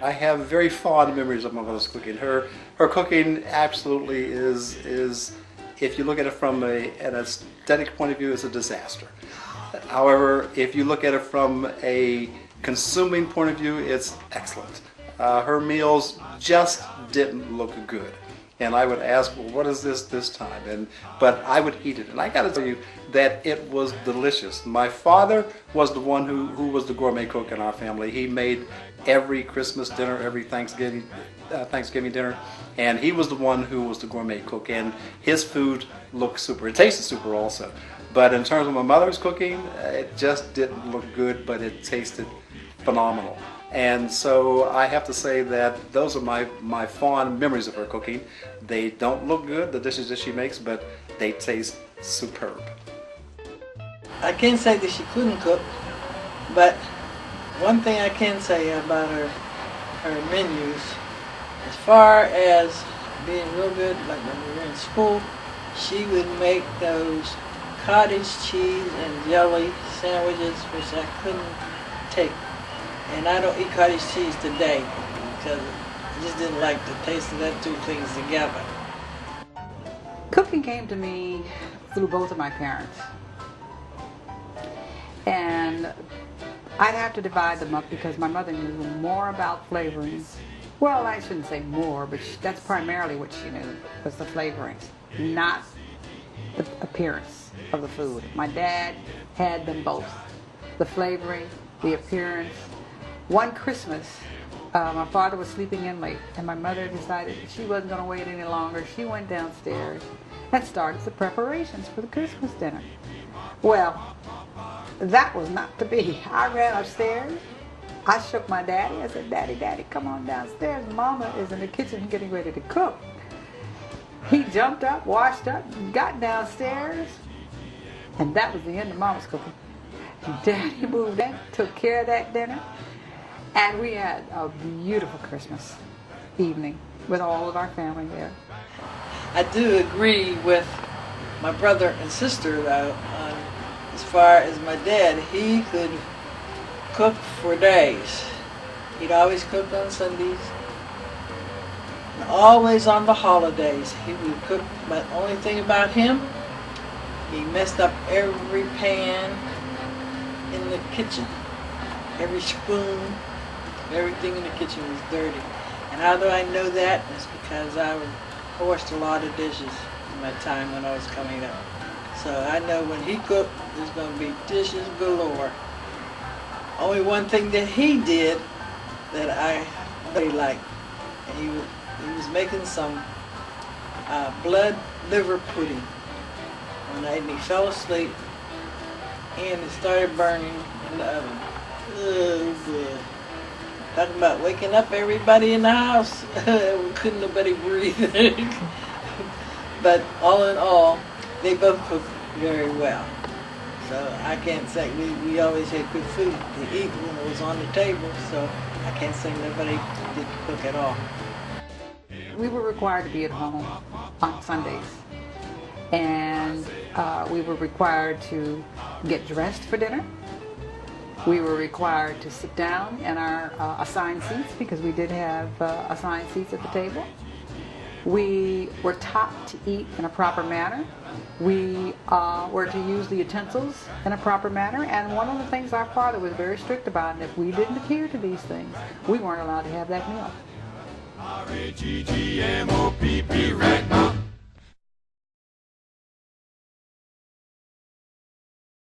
I have very fond memories of my mother's cooking. Her cooking absolutely is if you look at it from an aesthetic point of view, it's a disaster. However, if you look at it from a consuming point of view, it's excellent. Her meals just didn't look good. And I would ask, well, what is this time? But I would eat it. And I got to tell you that it was delicious. My father was the one who was the gourmet cook in our family. He made every Christmas dinner, every Thanksgiving dinner, and he was the one who was the gourmet cook. And his food looked super. It tasted super also. But in terms of my mother's cooking, it just didn't look good, but it tasted phenomenal. And so I have to say that those are my fond memories of her cooking. They don't look good, the dishes that she makes, but they taste superb. I can't say that she couldn't cook, but one thing I can say about her menus, as far as being real good, like when we were in school, she would make those cottage cheese and jelly sandwiches, which I couldn't take. And I don't eat cottage cheese today because I just didn't like the taste of that two things together. Cooking came to me through both of my parents. And I'd have to divide them up because my mother knew more about flavorings. Well, I shouldn't say more, but that's primarily what she knew, was the flavorings, not the appearance of the food. My dad had them both, the flavoring, the appearance. One Christmas, my father was sleeping in late, and my mother decided that she wasn't going to wait any longer. She went downstairs and started the preparations for the Christmas dinner. Well, that was not to be. I ran upstairs. I shook my daddy. I said, Daddy, come on downstairs. Mama is in the kitchen getting ready to cook. He jumped up, washed up, got downstairs, and that was the end of Mama's cooking. Daddy moved in, took care of that dinner, and we had a beautiful Christmas evening with all of our family there. I do agree with my brother and sister, though, as far as my dad. He could cook for days. He'd always cook on Sundays, and always on the holidays. He would cook, but the only thing about him, he messed up every pan in the kitchen. Every spoon, everything in the kitchen was dirty. And how do I know that? It's because I washed a lot of dishes in my time when I was coming up. So I know when he cooked, there's going to be dishes galore. Only one thing that he did that I really liked, and he was making some blood liver pudding one night, and he fell asleep, and it started burning in the oven. Oh boy. Talking about waking up everybody in the house. Couldn't nobody breathe. But all in all, they both cooked very well. So I can't say, we always had good food to eat when it was on the table, so I can't say nobody didn't cook at all. We were required to be at home on Sundays. And we were required to get dressed for dinner. We were required to sit down in our assigned seats, because we did have assigned seats at the table. We were taught to eat in a proper manner. We were to use the utensils in a proper manner. And one of the things our father was very strict about, and if we didn't adhere to these things, we weren't allowed to have that meal.